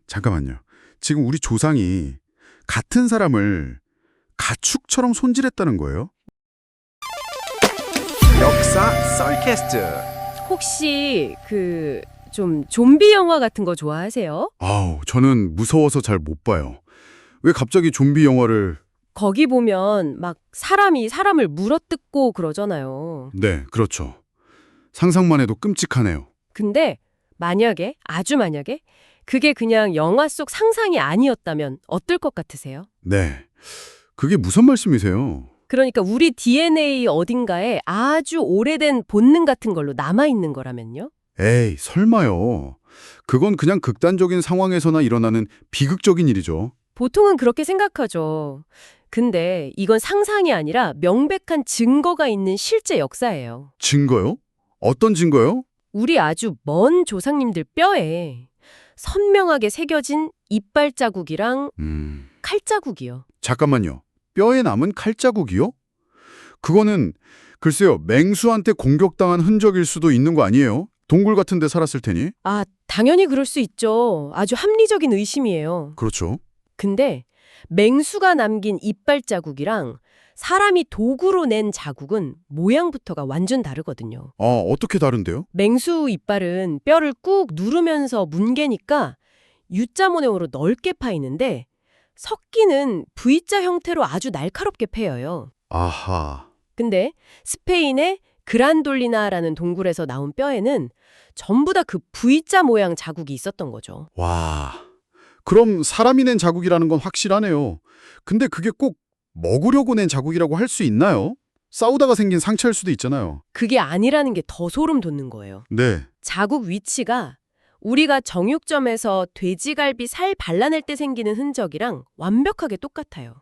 잠깐만요. 지금 우리 조상이 같은 사람을 가축처럼 손질했다는 거예요? 역사 썰캐스트. 혹시 좀 좀비 영화 같은 거 좋아하세요? 아우, 저는 무서워서 잘 못 봐요. 왜 갑자기 좀비 영화를... 거기 보면 막 사람이 사람을 물어뜯고 그러잖아요. 네, 그렇죠. 상상만 해도 끔찍하네요. 근데 만약에, 아주 만약에 그게 그냥 영화 속 상상이 아니었다면 어떨 것 같으세요? 네, 그게 무슨 말씀이세요? 그러니까 우리 DNA 어딘가에 아주 오래된 본능 같은 걸로 남아있는 거라면요? 에이, 설마요. 그건 그냥 극단적인 상황에서나 일어나는 비극적인 일이죠. 보통은 그렇게 생각하죠. 근데 이건 상상이 아니라 명백한 증거가 있는 실제 역사예요. 증거요? 어떤 증거요? 우리 아주 먼 조상님들 뼈에 선명하게 새겨진 이빨 자국이랑 칼 자국이요. 잠깐만요. 뼈에 남은 칼자국이요? 그거는 글쎄요, 맹수한테 공격당한 흔적일 수도 있는 거 아니에요? 동굴 같은 데 살았을 테니? 아, 당연히 그럴 수 있죠. 아주 합리적인 의심이에요. 그렇죠. 근데 맹수가 남긴 이빨 자국이랑 사람이 도구로 낸 자국은 모양부터가 완전 다르거든요. 어떻게 다른데요? 맹수 이빨은 뼈를 꾹 누르면서 뭉개니까 U자 모양으로 넓게 파이는데 석기는 V자 형태로 아주 날카롭게 패여요. 아하. 근데 스페인의 그란돌리나라는 동굴에서 나온 뼈에는 전부 다 그 V자 모양 자국이 있었던 거죠. 와. 그럼 사람이 낸 자국이라는 건 확실하네요. 근데 그게 꼭 먹으려고 낸 자국이라고 할 수 있나요? 싸우다가 생긴 상처일 수도 있잖아요. 그게 아니라는 게 더 소름 돋는 거예요. 네. 자국 위치가 우리가 정육점에서 돼지갈비 살 발라낼 때 생기는 흔적이랑 완벽하게 똑같아요.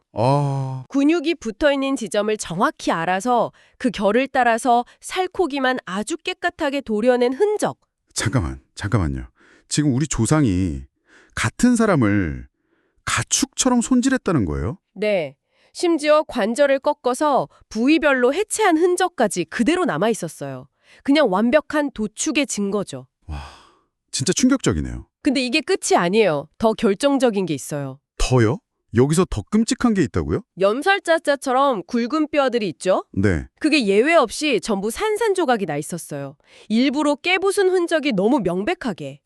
근육이 붙어있는 지점을 정확히 알아서 그 결을 따라서 살코기만 아주 깨끗하게 도려낸 흔적. 잠깐만요. 지금 우리 조상이 같은 사람을 가축처럼 손질했다는 거예요? 네. 심지어 관절을 꺾어서 부위별로 해체한 흔적까지 그대로 남아있었어요. 그냥 완벽한 도축의 증거죠. 와, 진짜 충격적이네요. 근데 이게 끝이 아니에요. 더 결정적인 게 있어요. 더요? 여기서 더 끔찍한 게 있다고요? 염살자자처럼 굵은 뼈들이 있죠? 네. 그게 예외 없이 전부 산산조각이 나 있었어요. 일부러 깨부순 흔적이 너무 명백하게.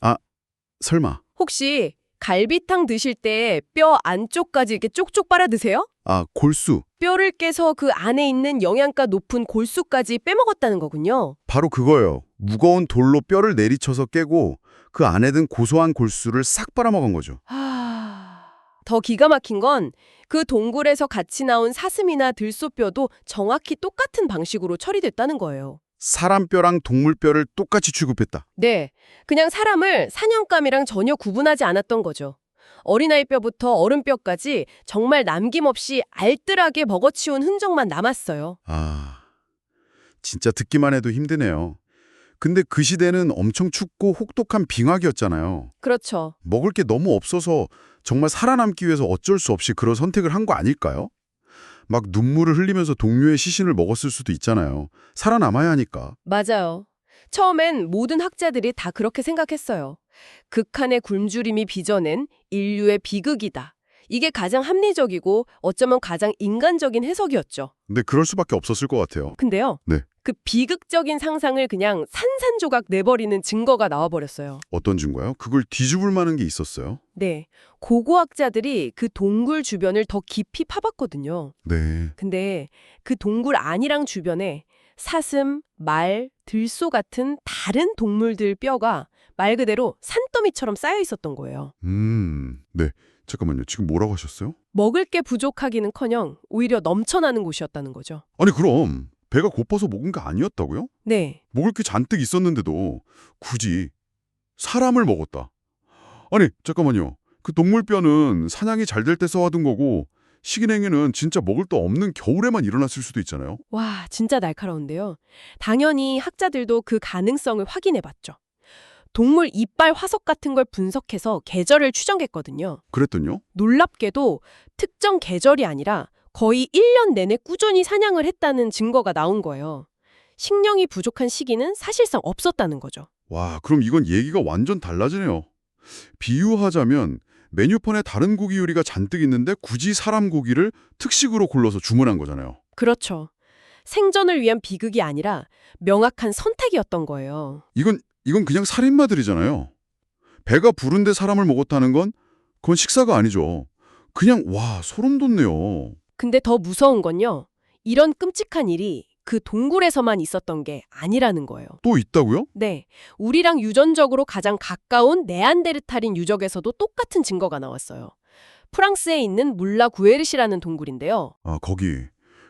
설마. 혹시 갈비탕 드실 때 뼈 안쪽까지 이렇게 쪽쪽 빨아 드세요? 골수. 뼈를 깨서 그 안에 있는 영양가 높은 골수까지 빼먹었다는 거군요. 바로 그거예요. 무거운 돌로 뼈를 내리쳐서 깨고 그 안에 든 고소한 골수를 싹 빨아먹은 거죠. 더 기가 막힌 건 그 동굴에서 같이 나온 사슴이나 들소뼈도 정확히 똑같은 방식으로 처리됐다는 거예요. 사람 뼈랑 동물 뼈를 똑같이 취급했다. 네, 그냥 사람을 사냥감이랑 전혀 구분하지 않았던 거죠. 어린아이 뼈부터 어른 뼈까지 정말 남김없이 알뜰하게 먹어치운 흔적만 남았어요. 진짜 듣기만 해도 힘드네요. 근데 그 시대는 엄청 춥고 혹독한 빙하기였잖아요. 그렇죠. 먹을 게 너무 없어서 정말 살아남기 위해서 어쩔 수 없이 그런 선택을 한 거 아닐까요? 막 눈물을 흘리면서 동료의 시신을 먹었을 수도 있잖아요. 살아남아야 하니까. 맞아요. 처음엔 모든 학자들이 다 그렇게 생각했어요. 극한의 굶주림이 빚어낸 인류의 비극이다. 이게 가장 합리적이고 어쩌면 가장 인간적인 해석이었죠. 근데 그럴 수밖에 없었을 것 같아요. 근데요. 네. 그 비극적인 상상을 그냥 산산조각 내버리는 증거가 나와버렸어요. 어떤 증거요? 그걸 뒤집을 만한 게 있었어요? 네. 고고학자들이 그 동굴 주변을 더 깊이 파봤거든요. 네. 근데 그 동굴 안이랑 주변에 사슴, 말, 들소 같은 다른 동물들 뼈가 말 그대로 산더미처럼 쌓여 있었던 거예요. 네. 잠깐만요. 지금 뭐라고 하셨어요? 먹을 게 부족하기는커녕 오히려 넘쳐나는 곳이었다는 거죠. 아니 그럼 배가 고파서 먹은 게 아니었다고요? 네. 먹을 게 잔뜩 있었는데도 굳이 사람을 먹었다. 아니 잠깐만요. 그 동물뼈는 사냥이 잘 될 때 써와둔 거고 식인행위는 진짜 먹을 데 없는 겨울에만 일어났을 수도 있잖아요. 와, 진짜 날카로운데요. 당연히 학자들도 그 가능성을 확인해봤죠. 동물 이빨 화석 같은 걸 분석해서 계절을 추정했거든요. 그랬더니요? 놀랍게도 특정 계절이 아니라 거의 1년 내내 꾸준히 사냥을 했다는 증거가 나온 거예요. 식량이 부족한 시기는 사실상 없었다는 거죠. 와, 그럼 이건 얘기가 완전 달라지네요. 비유하자면 메뉴판에 다른 고기 요리가 잔뜩 있는데 굳이 사람 고기를 특식으로 골라서 주문한 거잖아요. 그렇죠. 생존을 위한 비극이 아니라 명확한 선택이었던 거예요. 이건 그냥 살인마들이잖아요. 배가 부른데 사람을 먹었다는 건 그건 식사가 아니죠. 그냥 와, 소름 돋네요. 근데 더 무서운 건요. 이런 끔찍한 일이 그 동굴에서만 있었던 게 아니라는 거예요. 또 있다고요? 네, 우리랑 유전적으로 가장 가까운 네안데르탈인 유적에서도 똑같은 증거가 나왔어요. 프랑스에 있는 물라 구에르시라는 동굴인데요. 아,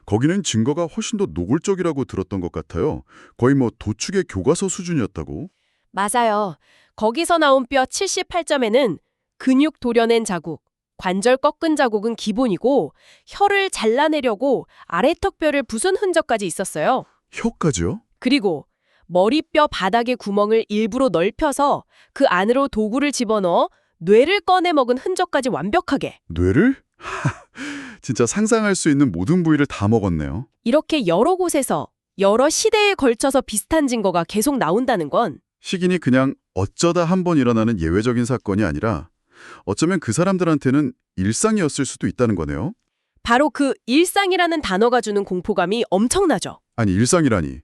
거기는 증거가 훨씬 더 노골적이라고 들었던 것 같아요. 거의 뭐 도축의 교과서 수준이었다고. 맞아요. 거기서 나온 뼈 78점에는 근육 도려낸 자국, 관절 꺾은 자국은 기본이고 혀를 잘라내려고 아래턱뼈를 부순 흔적까지 있었어요. 혀까지요? 그리고 머리뼈 바닥의 구멍을 일부러 넓혀서 그 안으로 도구를 집어넣어 뇌를 꺼내 먹은 흔적까지 완벽하게. 뇌를? 진짜 상상할 수 있는 모든 부위를 다 먹었네요. 이렇게 여러 곳에서 여러 시대에 걸쳐서 비슷한 증거가 계속 나온다는 건 식인이 그냥 어쩌다 한 번 일어나는 예외적인 사건이 아니라 어쩌면 그 사람들한테는 일상이었을 수도 있다는 거네요. 바로 그 일상이라는 단어가 주는 공포감이 엄청나죠. 아니, 일상이라니.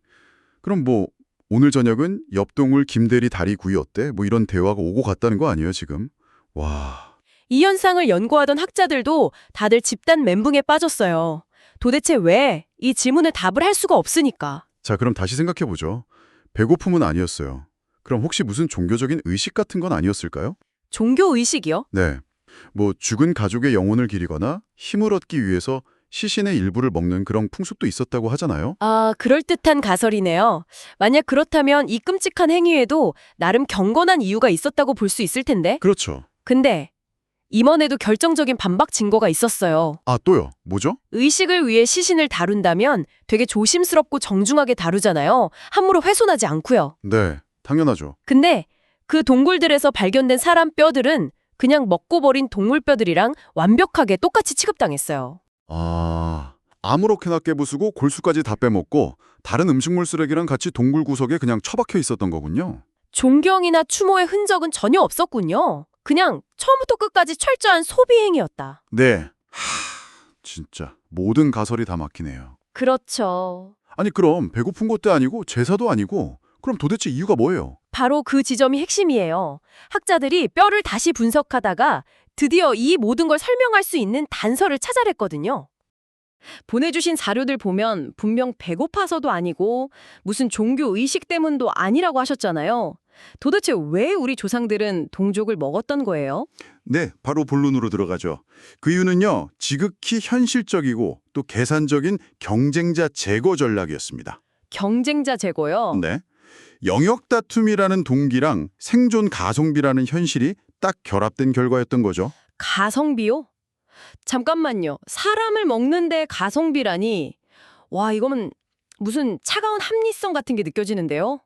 그럼 뭐 오늘 저녁은 옆 동물 김대리 다리 구이 어때? 뭐 이런 대화가 오고 갔다는 거 아니에요, 지금? 와, 이 현상을 연구하던 학자들도 다들 집단 멘붕에 빠졌어요. 도대체 왜? 이 질문에 답을 할 수가 없으니까. 자, 그럼 다시 생각해보죠. 배고픔은 아니었어요. 그럼 혹시 무슨 종교적인 의식 같은 건 아니었을까요? 종교의식이요? 네. 뭐 죽은 가족의 영혼을 기리거나 힘을 얻기 위해서 시신의 일부를 먹는 그런 풍습도 있었다고 하잖아요. 아, 그럴듯한 가설이네요. 만약 그렇다면 이 끔찍한 행위에도 나름 경건한 이유가 있었다고 볼 수 있을 텐데. 그렇죠. 근데 임원에도 결정적인 반박 증거가 있었어요. 아, 또요. 뭐죠? 의식을 위해 시신을 다룬다면 되게 조심스럽고 정중하게 다루잖아요. 함부로 훼손하지 않고요. 네, 당연하죠. 근데 그 동굴들에서 발견된 사람 뼈들은 그냥 먹고 버린 동물 뼈들이랑 완벽하게 똑같이 취급당했어요. 아, 아무렇게나 깨부수고 골수까지 다 빼먹고 다른 음식물 쓰레기랑 같이 동굴 구석에 그냥 처박혀 있었던 거군요. 존경이나 추모의 흔적은 전혀 없었군요. 그냥 처음부터 끝까지 철저한 소비 행위였다. 네. 진짜 모든 가설이 다 막히네요. 그렇죠. 아니, 그럼 배고픈 것도 아니고 제사도 아니고 그럼 도대체 이유가 뭐예요? 바로 그 지점이 핵심이에요. 학자들이 뼈를 다시 분석하다가 드디어 이 모든 걸 설명할 수 있는 단서를 찾아냈거든요. 보내주신 자료들 보면 분명 배고파서도 아니고 무슨 종교 의식 때문도 아니라고 하셨잖아요. 도대체 왜 우리 조상들은 동족을 먹었던 거예요? 네, 바로 본론으로 들어가죠. 그 이유는요, 지극히 현실적이고 또 계산적인 경쟁자 제거 전략이었습니다. 경쟁자 제거요? 네. 영역 다툼이라는 동기랑 생존 가성비라는 현실이 딱 결합된 결과였던 거죠. 가성비요? 잠깐만요. 사람을 먹는데 가성비라니. 와, 이거는 무슨 차가운 합리성 같은 게 느껴지는데요?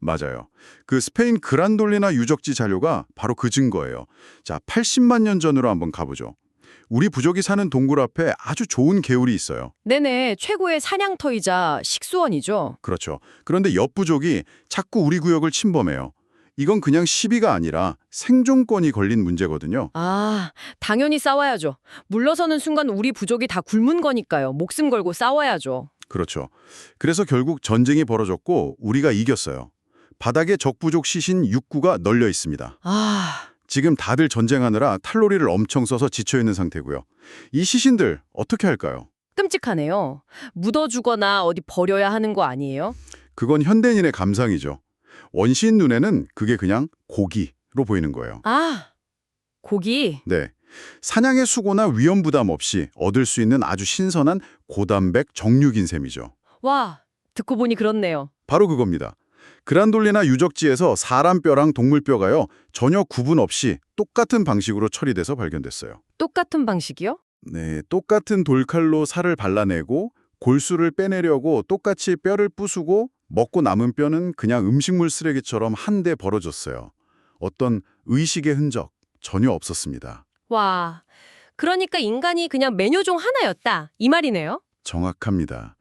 맞아요. 그 스페인 그란돌리나 유적지 자료가 바로 그 증거예요. 자, 80만 년 전으로 한번 가보죠. 우리 부족이 사는 동굴 앞에 아주 좋은 개울이 있어요. 네네, 최고의 사냥터이자 식수원이죠. 그렇죠. 그런데 옆 부족이 자꾸 우리 구역을 침범해요. 이건 그냥 시비가 아니라 생존권이 걸린 문제거든요. 아, 당연히 싸워야죠. 물러서는 순간 우리 부족이 다 굶은 거니까요. 목숨 걸고 싸워야죠. 그렇죠. 그래서 결국 전쟁이 벌어졌고 우리가 이겼어요. 바닥에 적부족 시신 6구가 널려 있습니다. 아, 지금 다들 전쟁하느라 탈로리를 엄청 써서 지쳐있는 상태고요. 이 시신들 어떻게 할까요? 끔찍하네요. 묻어주거나 어디 버려야 하는 거 아니에요? 그건 현대인의 감상이죠. 원시인 눈에는 그게 그냥 고기로 보이는 거예요. 아, 고기. 네. 사냥의 수고나 위험 부담 없이 얻을 수 있는 아주 신선한 고단백 정육인 셈이죠. 와, 듣고 보니 그렇네요. 바로 그겁니다. 그란돌리나 유적지에서 사람 뼈랑 동물 뼈가요, 전혀 구분 없이 똑같은 방식으로 처리돼서 발견됐어요. 똑같은 방식이요? 네, 똑같은 돌칼로 살을 발라내고 골수를 빼내려고 똑같이 뼈를 부수고 먹고 남은 뼈는 그냥 음식물 쓰레기처럼 한데 버려졌어요. 어떤 의식의 흔적 전혀 없었습니다. 와, 그러니까 인간이 그냥 메뉴 중 하나였다. 이 말이네요. 정확합니다.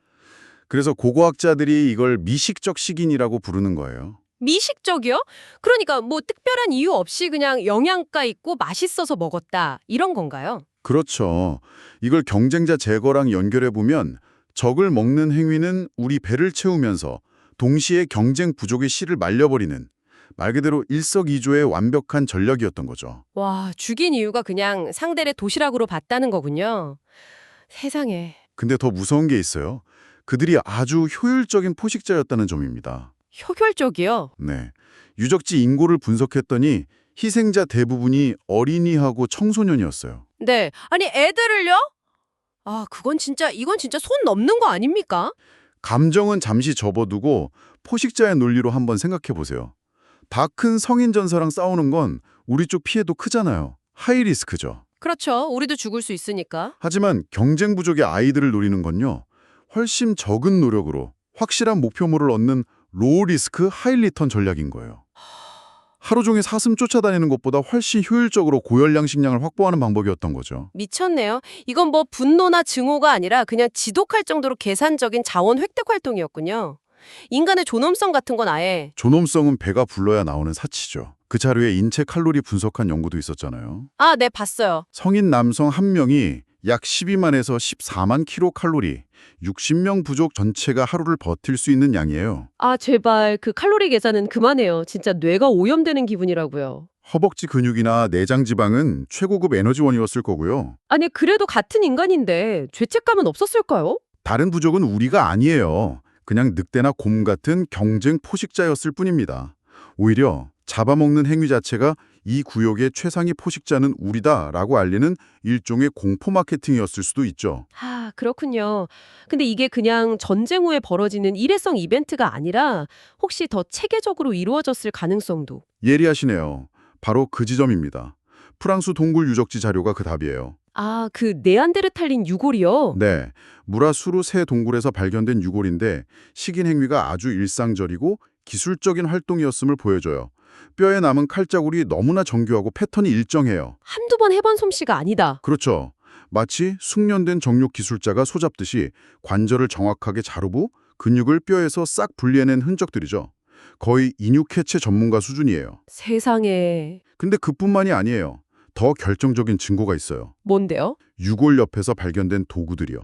그래서 고고학자들이 이걸 미식적 식인이라고 부르는 거예요. 미식적이요? 그러니까 뭐 특별한 이유 없이 그냥 영양가 있고 맛있어서 먹었다. 이런 건가요? 그렇죠. 이걸 경쟁자 제거랑 연결해 보면 적을 먹는 행위는 우리 배를 채우면서 동시에 경쟁 부족의 씨를 말려버리는 말 그대로 일석이조의 완벽한 전략이었던 거죠. 와, 죽인 이유가 그냥 상대를 도시락으로 봤다는 거군요. 세상에. 근데 더 무서운 게 있어요. 그들이 아주 효율적인 포식자였다는 점입니다. 효율적이요? 네. 유적지 인구를 분석했더니 희생자 대부분이 어린이하고 청소년이었어요. 네. 아니, 애들을요? 아, 이건 진짜 손 넘는 거 아닙니까? 감정은 잠시 접어두고 포식자의 논리로 한번 생각해 보세요. 다 큰 성인 전사랑 싸우는 건 우리 쪽 피해도 크잖아요. 하이 리스크죠. 그렇죠. 우리도 죽을 수 있으니까. 하지만 경쟁 부족의 아이들을 노리는 건요. 훨씬 적은 노력으로 확실한 목표물을 얻는 로우 리스크 하이 리턴 전략인 거예요. 하루 종일 사슴 쫓아다니는 것보다 훨씬 효율적으로 고열량 식량을 확보하는 방법이었던 거죠. 미쳤네요. 이건 뭐 분노나 증오가 아니라 그냥 지독할 정도로 계산적인 자원 획득 활동이었군요. 인간의 존엄성 같은 건 아예. 존엄성은 배가 불러야 나오는 사치죠. 그 자료에 인체 칼로리 분석한 연구도 있었잖아요. 아, 네, 봤어요. 성인 남성 한 명이 약 12만에서 14만 킬로칼로리, 60명 부족 전체가 하루를 버틸 수 있는 양이에요. 아, 제발 그 칼로리 계산은 그만해요. 진짜 뇌가 오염되는 기분이라고요. 허벅지 근육이나 내장 지방은 최고급 에너지원이었을 거고요. 아니, 그래도 같은 인간인데 죄책감은 없었을까요? 다른 부족은 우리가 아니에요. 그냥 늑대나 곰 같은 경쟁 포식자였을 뿐입니다. 오히려 잡아먹는 행위 자체가 이 구역의 최상위 포식자는 우리다라고 알리는 일종의 공포 마케팅이었을 수도 있죠. 아, 그렇군요. 근데 이게 그냥 전쟁 후에 벌어지는 일회성 이벤트가 아니라 혹시 더 체계적으로 이루어졌을 가능성도. 예리하시네요. 바로 그 지점입니다. 프랑스 동굴 유적지 자료가 그 답이에요. 아, 그 네안데르탈린 유골이요? 네, 무라수르 새 동굴에서 발견된 유골인데 식인 행위가 아주 일상적이고 기술적인 활동이었음을 보여줘요. 뼈에 남은 칼자국이 너무나 정교하고 패턴이 일정해요. 한두 번 해본 솜씨가 아니다. 그렇죠. 마치 숙련된 정육 기술자가 소잡듯이 관절을 정확하게 자르고 근육을 뼈에서 싹 분리해낸 흔적들이죠. 거의 인육해체 전문가 수준이에요. 세상에. 근데 그뿐만이 아니에요. 더 결정적인 증거가 있어요. 뭔데요? 유골 옆에서 발견된 도구들이요.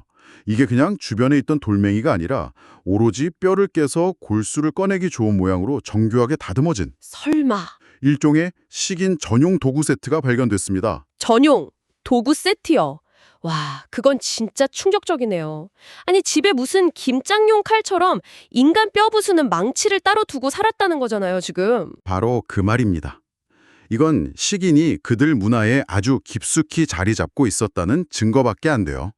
이게 그냥 주변에 있던 돌멩이가 아니라 오로지 뼈를 깨서 골수를 꺼내기 좋은 모양으로 정교하게 다듬어진 설마. 일종의 식인 전용 도구 세트가 발견됐습니다. 전용 도구 세트요. 와, 그건 진짜 충격적이네요. 아니, 집에 무슨 김장용 칼처럼 인간 뼈 부수는 망치를 따로 두고 살았다는 거잖아요, 지금. 바로 그 말입니다. 이건 식인이 그들 문화에 아주 깊숙이 자리 잡고 있었다는 증거밖에 안 돼요.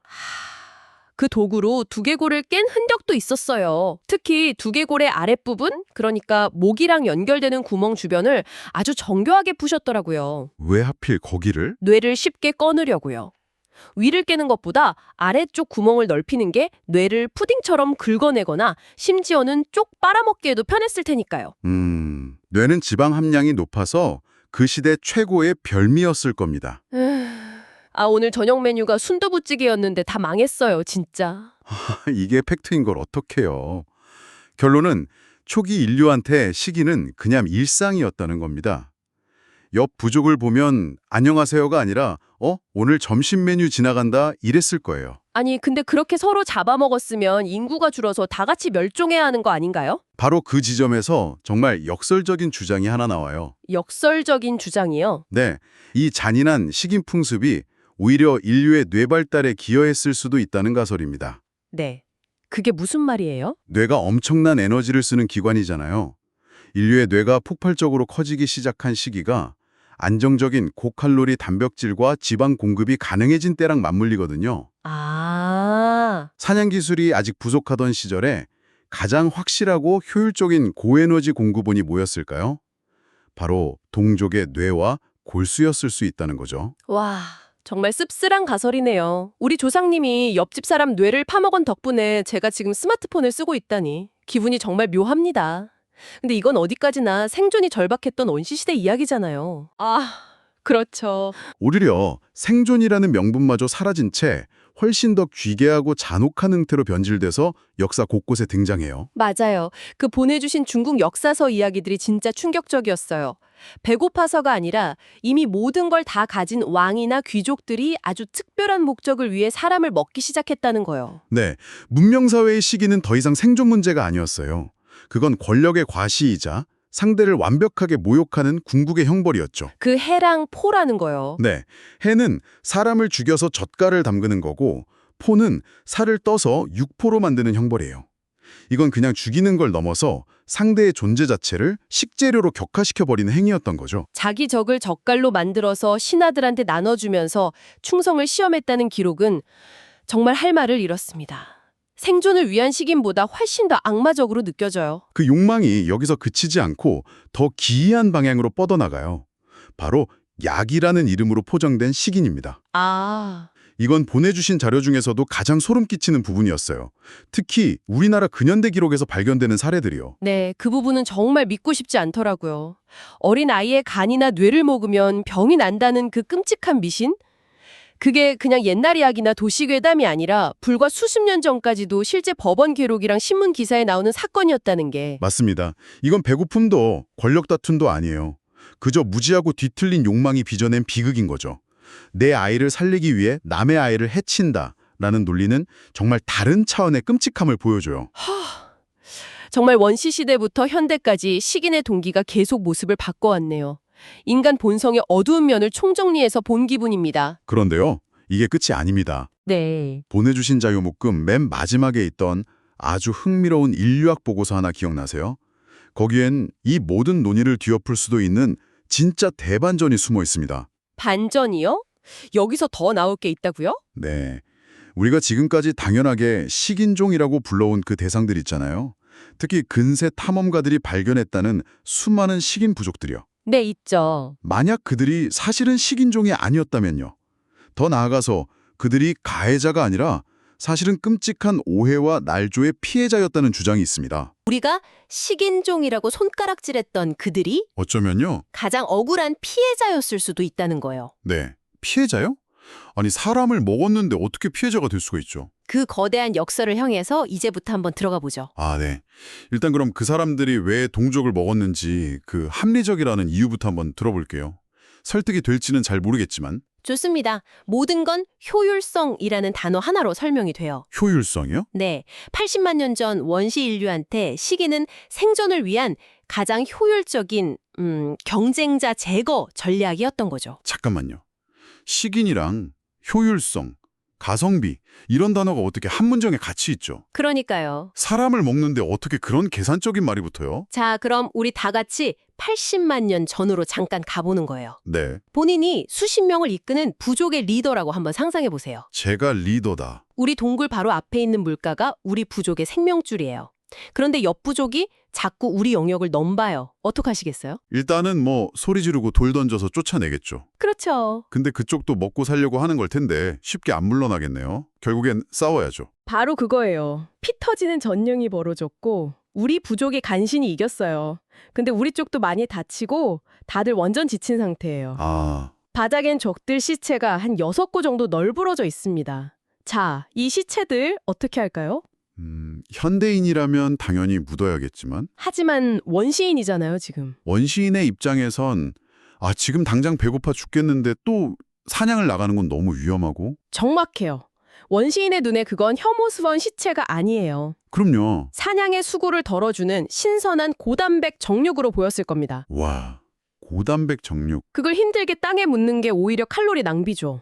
그 도구로 두개골을 깬 흔적도 있었어요. 특히 두개골의 아랫부분, 그러니까 목이랑 연결되는 구멍 주변을 아주 정교하게 푸셨더라고요. 왜 하필 거기를? 뇌를 쉽게 꺼내려고요. 위를 깨는 것보다 아래쪽 구멍을 넓히는 게 뇌를 푸딩처럼 긁어내거나 심지어는 쪽 빨아먹기에도 편했을 테니까요. 뇌는 지방 함량이 높아서 그 시대 최고의 별미였을 겁니다. 아, 오늘 저녁 메뉴가 순두부찌개였는데 다 망했어요, 진짜. 이게 팩트인 걸 어떡해요. 결론은 초기 인류한테 식인은 그냥 일상이었다는 겁니다. 옆 부족을 보면 안녕하세요가 아니라 오늘 점심 메뉴 지나간다 이랬을 거예요. 아니, 근데 그렇게 서로 잡아먹었으면 인구가 줄어서 다 같이 멸종해야 하는 거 아닌가요? 바로 그 지점에서 정말 역설적인 주장이 하나 나와요. 역설적인 주장이요. 네, 이 잔인한 식인 풍습이 오히려 인류의 뇌 발달에 기여했을 수도 있다는 가설입니다. 네. 그게 무슨 말이에요? 뇌가 엄청난 에너지를 쓰는 기관이잖아요. 인류의 뇌가 폭발적으로 커지기 시작한 시기가 안정적인 고칼로리 단백질과 지방 공급이 가능해진 때랑 맞물리거든요. 아, 사냥 기술이 아직 부족하던 시절에 가장 확실하고 효율적인 고에너지 공급원이 뭐였을까요? 바로 동족의 뇌와 골수였을 수 있다는 거죠. 와, 정말 씁쓸한 가설이네요. 우리 조상님이 옆집 사람 뇌를 파먹은 덕분에 제가 지금 스마트폰을 쓰고 있다니 기분이 정말 묘합니다. 근데 이건 어디까지나 생존이 절박했던 원시시대 이야기잖아요. 아, 그렇죠. 오히려 생존이라는 명분마저 사라진 채 훨씬 더 귀괴하고 잔혹한 형태로 변질돼서 역사 곳곳에 등장해요. 맞아요. 그 보내주신 중국 역사서 이야기들이 진짜 충격적이었어요. 배고파서가 아니라 이미 모든 걸 다 가진 왕이나 귀족들이 아주 특별한 목적을 위해 사람을 먹기 시작했다는 거예요. 네, 문명사회의 시기는 더 이상 생존 문제가 아니었어요. 그건 권력의 과시이자 상대를 완벽하게 모욕하는 궁극의 형벌이었죠. 그 해랑 포라는 거요. 네, 해는 사람을 죽여서 젓갈을 담그는 거고 포는 살을 떠서 육포로 만드는 형벌이에요. 이건 그냥 죽이는 걸 넘어서 상대의 존재 자체를 식재료로 격화시켜버리는 행위였던 거죠. 자기 적을 젓갈로 만들어서 신하들한테 나눠주면서 충성을 시험했다는 기록은 정말 할 말을 잃었습니다. 생존을 위한 식인보다 훨씬 더 악마적으로 느껴져요. 그 욕망이 여기서 그치지 않고 더 기이한 방향으로 뻗어나가요. 바로 약이라는 이름으로 포장된 식인입니다. 아, 이건 보내주신 자료 중에서도 가장 소름 끼치는 부분이었어요. 특히 우리나라 근현대 기록에서 발견되는 사례들이요. 네, 그 부분은 정말 믿고 싶지 않더라고요. 어린 아이의 간이나 뇌를 먹으면 병이 난다는 그 끔찍한 미신? 그게 그냥 옛날 이야기나 도시괴담이 아니라 불과 수십 년 전까지도 실제 법원 기록이랑 신문 기사에 나오는 사건이었다는 게. 맞습니다. 이건 배고픔도 권력 다툼도 아니에요. 그저 무지하고 뒤틀린 욕망이 빚어낸 비극인 거죠. 내 아이를 살리기 위해 남의 아이를 해친다라는 논리는 정말 다른 차원의 끔찍함을 보여줘요. 정말 원시 시대부터 현대까지 식인의 동기가 계속 모습을 바꿔왔네요. 인간 본성의 어두운 면을 총정리해서 본 기분입니다. 그런데요, 이게 끝이 아닙니다. 네. 보내주신 자료 묶음 맨 마지막에 있던 아주 흥미로운 인류학 보고서 하나 기억나세요? 거기엔 이 모든 논의를 뒤엎을 수도 있는 진짜 대반전이 숨어 있습니다. 반전이요? 여기서 더 나올 게 있다고요? 네. 우리가 지금까지 당연하게 식인종이라고 불러온 그 대상들 있잖아요. 특히 근세 탐험가들이 발견했다는 수많은 식인 부족들이요. 네, 있죠. 만약 그들이 사실은 식인종이 아니었다면요. 더 나아가서 그들이 가해자가 아니라 사실은 끔찍한 오해와 날조의 피해자였다는 주장이 있습니다. 우리가 식인종이라고 손가락질했던 그들이 어쩌면요. 가장 억울한 피해자였을 수도 있다는 거예요. 네. 피해자요? 아니 사람을 먹었는데 어떻게 피해자가 될 수가 있죠? 그 거대한 역설을 향해서 이제부터 한번 들어가 보죠. 아, 네. 일단 그럼 그 사람들이 왜 동족을 먹었는지 그 합리적이라는 이유부터 한번 들어볼게요. 설득이 될지는 잘 모르겠지만. 좋습니다. 모든 건 효율성이라는 단어 하나로 설명이 돼요. 효율성이요? 네, 80만 년 전 원시 인류한테 시기는 생존을 위한 가장 효율적인 경쟁자 제거 전략이었던 거죠. 잠깐만요. 식인이랑 효율성, 가성비 이런 단어가 어떻게 한 문장에 같이 있죠? 그러니까요. 사람을 먹는데 어떻게 그런 계산적인 말이 붙어요? 자, 그럼 우리 다 같이 80만 년 전으로 잠깐 가보는 거예요. 네. 본인이 수십 명을 이끄는 부족의 리더라고 한번 상상해 보세요. 제가 리더다. 우리 동굴 바로 앞에 있는 물가가 우리 부족의 생명줄이에요. 그런데 옆 부족이 자꾸 우리 영역을 넘봐요. 어떡하시겠어요? 일단은 뭐 소리 지르고 돌 던져서 쫓아내겠죠. 그렇죠. 근데 그쪽도 먹고 살려고 하는 걸 텐데 쉽게 안 물러나겠네요. 결국엔 싸워야죠. 바로 그거예요. 피 터지는 전쟁이 벌어졌고 우리 부족이 간신히 이겼어요. 근데 우리 쪽도 많이 다치고 다들 완전 지친 상태예요. 아, 바닥엔 적들 시체가 한 6곳 정도 널브러져 있습니다. 자, 이 시체들 어떻게 할까요? 현대인이라면 당연히 묻어야겠지만 하지만 원시인이잖아요, 지금. 원시인의 입장에선 지금 당장 배고파 죽겠는데 또 사냥을 나가는 건 너무 위험하고. 정확해요. 원시인의 눈에 그건 혐오스러운 시체가 아니에요. 그럼요. 사냥의 수고를 덜어주는 신선한 고단백 정육으로 보였을 겁니다. 와, 고단백 정육. 그걸 힘들게 땅에 묻는 게 오히려 칼로리 낭비죠.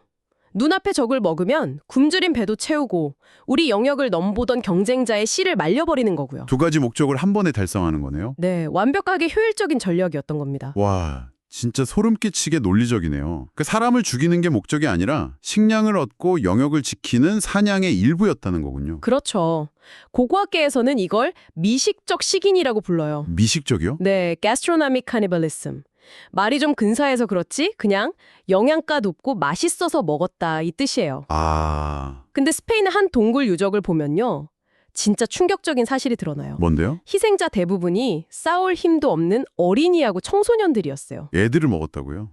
눈앞에 적을 먹으면 굶주린 배도 채우고 우리 영역을 넘보던 경쟁자의 씨를 말려버리는 거고요. 두 가지 목적을 한 번에 달성하는 거네요. 네, 완벽하게 효율적인 전략이었던 겁니다. 와, 진짜 소름 끼치게 논리적이네요. 그 사람을 죽이는 게 목적이 아니라 식량을 얻고 영역을 지키는 사냥의 일부였다는 거군요. 그렇죠. 고고학계에서는 이걸 미식적 식인이라고 불러요. 미식적이요? 네, gastronomic cannibalism. 말이 좀 근사해서 그렇지 그냥 영양가 높고 맛있어서 먹었다 이 뜻이에요. 아, 근데 스페인의 한 동굴 유적을 보면요. 진짜 충격적인 사실이 드러나요. 뭔데요? 희생자 대부분이 싸울 힘도 없는 어린이하고 청소년들이었어요. 애들을 먹었다고요?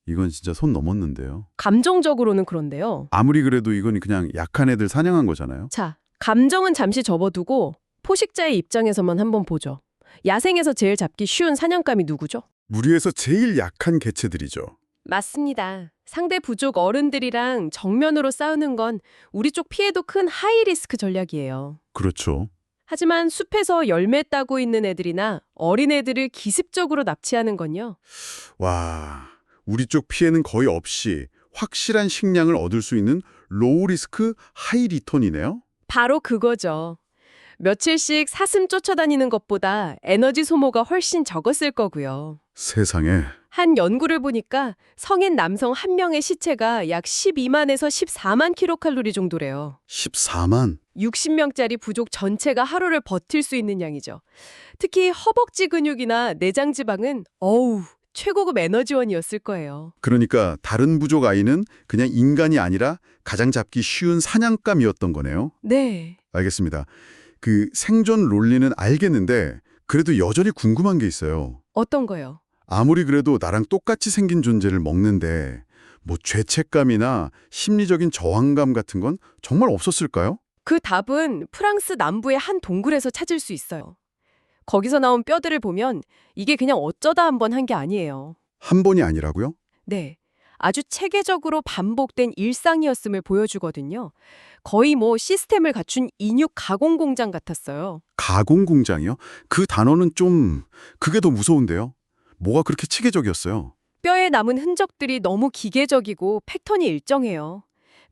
이건 진짜 선 넘었는데요. 감정적으로는 그런데요. 아무리 그래도 이건 그냥 약한 애들 사냥한 거잖아요. 자, 감정은 잠시 접어두고 포식자의 입장에서만 한번 보죠. 야생에서 제일 잡기 쉬운 사냥감이 누구죠? 무리에서 제일 약한 개체들이죠. 맞습니다. 상대 부족 어른들이랑 정면으로 싸우는 건 우리 쪽 피해도 큰 하이리스크 전략이에요. 그렇죠. 하지만 숲에서 열매 따고 있는 애들이나 어린애들을 기습적으로 납치하는 건요. 와, 우리 쪽 피해는 거의 없이 확실한 식량을 얻을 수 있는 로우 리스크 하이 리턴이네요. 바로 그거죠. 며칠씩 사슴 쫓아다니는 것보다 에너지 소모가 훨씬 적었을 거고요. 세상에. 한 연구를 보니까 성인 남성 한 명의 시체가 약 12만에서 14만 킬로칼로리 정도래요. 14만. 60명짜리 부족 전체가 하루를 버틸 수 있는 양이죠. 특히 허벅지 근육이나 내장 지방은 최고급 에너지원이었을 거예요. 그러니까 다른 부족 아이는 그냥 인간이 아니라 가장 잡기 쉬운 사냥감이었던 거네요. 네. 알겠습니다. 그 생존 논리는 알겠는데 그래도 여전히 궁금한 게 있어요. 어떤 거요? 아무리 그래도 나랑 똑같이 생긴 존재를 먹는데 뭐 죄책감이나 심리적인 저항감 같은 건 정말 없었을까요? 그 답은 프랑스 남부의 한 동굴에서 찾을 수 있어요. 거기서 나온 뼈들을 보면 이게 그냥 어쩌다 한번 한 게 아니에요. 한 번이 아니라고요? 네. 아주 체계적으로 반복된 일상이었음을 보여주거든요. 거의 시스템을 갖춘 인육 가공 공장 같았어요. 가공 공장이요? 그 단어는 좀 그게 더 무서운데요. 뭐가 그렇게 체계적이었어요? 뼈에 남은 흔적들이 너무 기계적이고 패턴이 일정해요.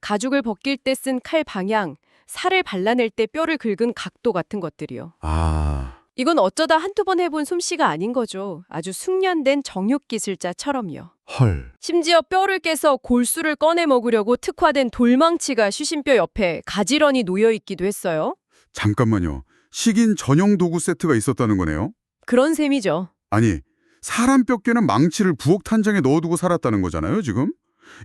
가죽을 벗길 때 쓴 칼 방향, 살을 발라낼 때 뼈를 긁은 각도 같은 것들이요. 아, 이건 어쩌다 한두 번 해본 솜씨가 아닌 거죠. 아주 숙련된 정육 기술자처럼요. 헐. 심지어 뼈를 깨서 골수를 꺼내 먹으려고 특화된 돌망치가 쉬신뼈 옆에 가지런히 놓여 있기도 했어요. 잠깐만요. 식인 전용 도구 세트가 있었다는 거네요? 그런 셈이죠. 아니, 사람 뼈 깨는 망치를 부엌 탄장에 넣어두고 살았다는 거잖아요, 지금?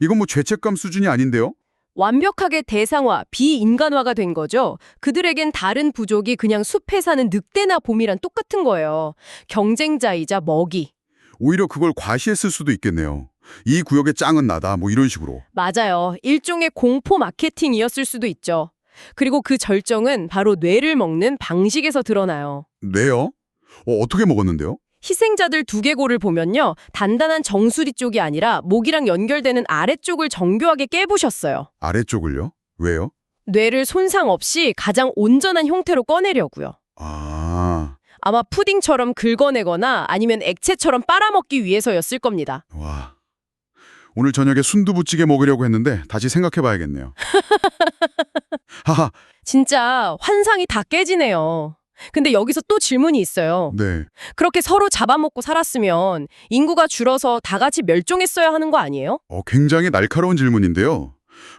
이건 뭐 죄책감 수준이 아닌데요? 완벽하게 대상화, 비인간화가 된 거죠. 그들에겐 다른 부족이 그냥 숲에 사는 늑대나 봄이랑 똑같은 거예요. 경쟁자이자 먹이. 오히려 그걸 과시했을 수도 있겠네요. 이 구역의 짱은 나다, 뭐 이런 식으로. 맞아요. 일종의 공포 마케팅이었을 수도 있죠. 그리고 그 절정은 바로 뇌를 먹는 방식에서 드러나요. 뇌요? 어떻게 먹었는데요? 희생자들 두개골을 보면요. 단단한 정수리 쪽이 아니라 목이랑 연결되는 아래쪽을 정교하게 깨부셨어요. 아래쪽을요? 왜요? 뇌를 손상 없이 가장 온전한 형태로 꺼내려고요. 아, 아마 푸딩처럼 긁어내거나 아니면 액체처럼 빨아먹기 위해서였을 겁니다. 와. 오늘 저녁에 순두부찌개 먹으려고 했는데 다시 생각해봐야겠네요. 하하, 진짜 환상이 다 깨지네요. 근데 여기서 또 질문이 있어요. 네. 그렇게 서로 잡아먹고 살았으면 인구가 줄어서 다 같이 멸종했어야 하는 거 아니에요? 굉장히 날카로운 질문인데요.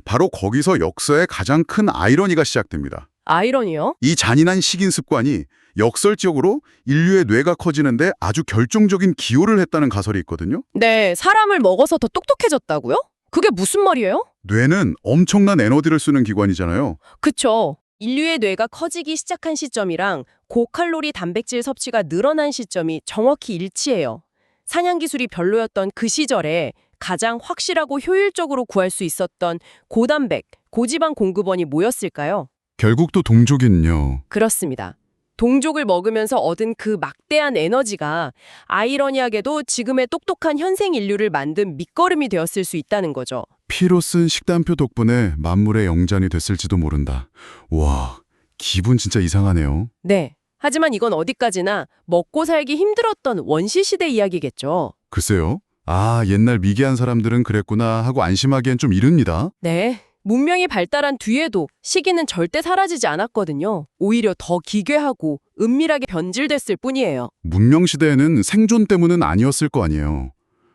바로 거기서 역사의 가장 큰 아이러니가 시작됩니다. 아이러니요? 이 잔인한 식인 습관이 역설적으로 인류의 뇌가 커지는데 아주 결정적인 기여를 했다는 가설이 있거든요. 네, 사람을 먹어서 더 똑똑해졌다고요? 그게 무슨 말이에요? 뇌는 엄청난 에너지를 쓰는 기관이잖아요. 그쵸. 인류의 뇌가 커지기 시작한 시점이랑 고칼로리 단백질 섭취가 늘어난 시점이 정확히 일치해요. 사냥 기술이 별로였던 그 시절에 가장 확실하고 효율적으로 구할 수 있었던 고단백, 고지방 공급원이 뭐였을까요? 결국 또 동족이는요. 그렇습니다. 동족을 먹으면서 얻은 그 막대한 에너지가 아이러니하게도 지금의 똑똑한 현생 인류를 만든 밑거름이 되었을 수 있다는 거죠. 피로 쓴 식단표 덕분에 만물의 영잔이 됐을지도 모른다. 와, 기분 진짜 이상하네요. 네. 하지만 이건 어디까지나 먹고 살기 힘들었던 원시시대 이야기겠죠. 글쎄요. 아, 옛날 미개한 사람들은 그랬구나 하고 안심하기엔 좀 이릅니다. 네. 문명이 발달한 뒤에도 시기는 절대 사라지지 않았거든요. 오히려 더 기괴하고 은밀하게 변질됐을 뿐이에요. 문명시대에는 생존 때문은 아니었을 거 아니에요.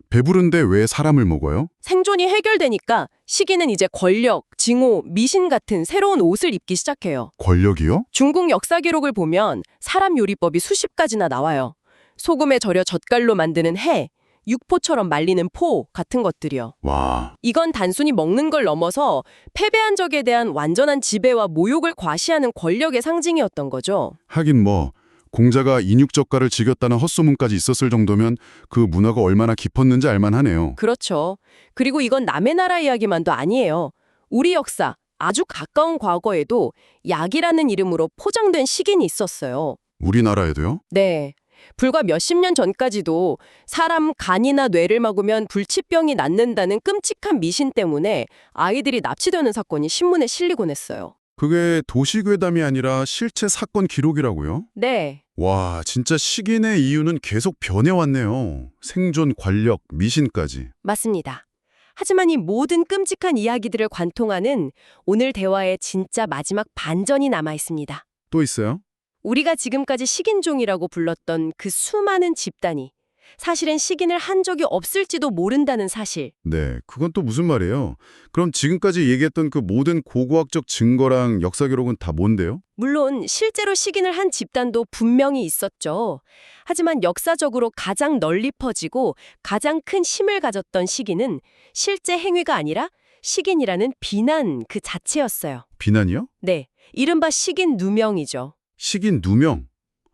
배부른데 왜 사람을 먹어요? 생존이 해결되니까 시기는 이제 권력, 징후, 미신 같은 새로운 옷을 입기 시작해요. 권력이요? 중국 역사 기록을 보면 사람 요리법이 수십 가지나 나와요. 소금에 절여 젓갈로 만드는 해, 육포처럼 말리는 포 같은 것들이요. 와, 이건 단순히 먹는 걸 넘어서 패배한 적에 대한 완전한 지배와 모욕을 과시하는 권력의 상징이었던 거죠. 하긴 뭐 공자가 인육젓가를 즐겼다는 헛소문까지 있었을 정도면 그 문화가 얼마나 깊었는지 알만하네요. 그렇죠. 그리고 이건 남의 나라 이야기만도 아니에요. 우리 역사, 아주 가까운 과거에도 약이라는 이름으로 포장된 식인이 있었어요. 우리나라에도요? 네. 불과 몇십 년 전까지도 사람 간이나 뇌를 먹으면 불치병이 낫는다는 끔찍한 미신 때문에 아이들이 납치되는 사건이 신문에 실리곤 했어요. 그게 도시괴담이 아니라 실제 사건 기록이라고요? 네. 와, 진짜 식인의 이유는 계속 변해왔네요. 생존, 권력, 미신까지. 맞습니다. 하지만 이 모든 끔찍한 이야기들을 관통하는 오늘 대화의 진짜 마지막 반전이 남아 있습니다. 또 있어요? 우리가 지금까지 식인종이라고 불렀던 그 수많은 집단이 사실은 식인을 한 적이 없을지도 모른다는 사실. 네, 그건 또 무슨 말이에요? 그럼 지금까지 얘기했던 그 모든 고고학적 증거랑 역사 기록은 다 뭔데요? 물론 실제로 식인을 한 집단도 분명히 있었죠. 하지만 역사적으로 가장 널리 퍼지고 가장 큰 힘을 가졌던 식인은 실제 행위가 아니라 식인이라는 비난 그 자체였어요. 비난이요? 네, 이른바 식인 누명이죠. 식인 누명.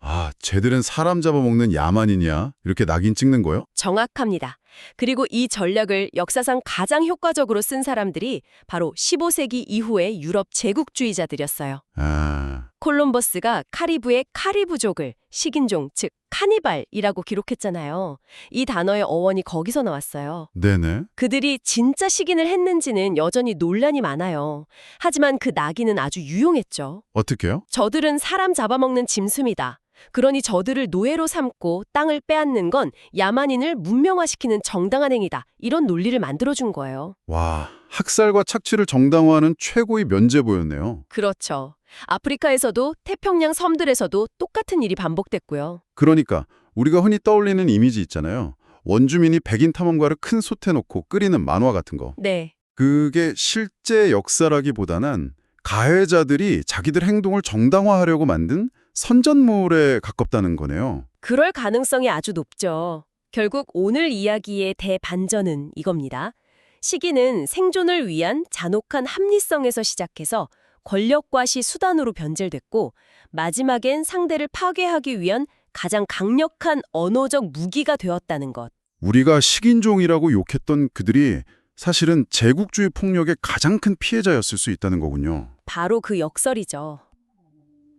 아, 쟤들은 사람 잡아먹는 야만이냐? 이렇게 낙인 찍는 거요? 정확합니다. 그리고 이 전략을 역사상 가장 효과적으로 쓴 사람들이 바로 15세기 이후의 유럽 제국주의자들이었어요. 아, 콜럼버스가 카리브의 카리브족을 식인종, 즉 카니발이라고 기록했잖아요. 이 단어의 어원이 거기서 나왔어요. 네네. 그들이 진짜 식인을 했는지는 여전히 논란이 많아요. 하지만 그 낙인은 아주 유용했죠. 어떻게요? 저들은 사람 잡아먹는 짐승이다. 그러니 저들을 노예로 삼고 땅을 빼앗는 건 야만인을 문명화시키는 정당한 행위다. 이런 논리를 만들어준 거예요. 와, 학살과 착취를 정당화하는 최고의 면죄부였네요. 그렇죠. 아프리카에서도 태평양 섬들에서도 똑같은 일이 반복됐고요. 그러니까 우리가 흔히 떠올리는 이미지 있잖아요. 원주민이 백인 탐험가를 큰 솥에 놓고 끓이는 만화 같은 거. 네. 그게 실제 역사라기보다는 가해자들이 자기들 행동을 정당화하려고 만든 선전물에 가깝다는 거네요. 그럴 가능성이 아주 높죠. 결국 오늘 이야기의 대반전은 이겁니다. 시기는 생존을 위한 잔혹한 합리성에서 시작해서 권력과시 수단으로 변질됐고 마지막엔 상대를 파괴하기 위한 가장 강력한 언어적 무기가 되었다는 것. 우리가 식인종이라고 욕했던 그들이 사실은 제국주의 폭력의 가장 큰 피해자였을 수 있다는 거군요. 바로 그 역설이죠.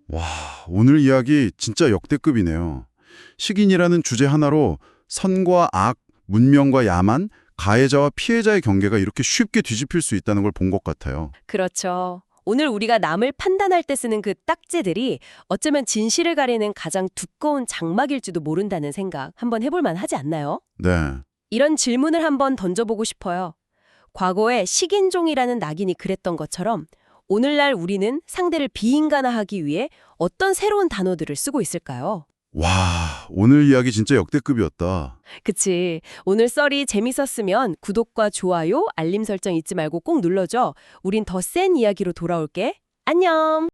와, 오늘 이야기 진짜 역대급이네요. 식인이라는 주제 하나로 선과 악, 문명과 야만, 가해자와 피해자의 경계가 이렇게 쉽게 뒤집힐 수 있다는 걸 본 것 같아요. 그렇죠. 오늘 우리가 남을 판단할 때 쓰는 그 딱지들이 어쩌면 진실을 가리는 가장 두꺼운 장막일지도 모른다는 생각 한번 해볼 만하지 않나요? 네. 이런 질문을 한번 던져보고 싶어요. 과거에 식인종이라는 낙인이 그랬던 것처럼 오늘날 우리는 상대를 비인간화하기 위해 어떤 새로운 단어들을 쓰고 있을까요? 와, 오늘 이야기 진짜 역대급이었다. 그치. 오늘 썰이 재밌었으면 구독과 좋아요, 알림 설정 잊지 말고 꼭 눌러줘. 우린 더 센 이야기로 돌아올게. 안녕!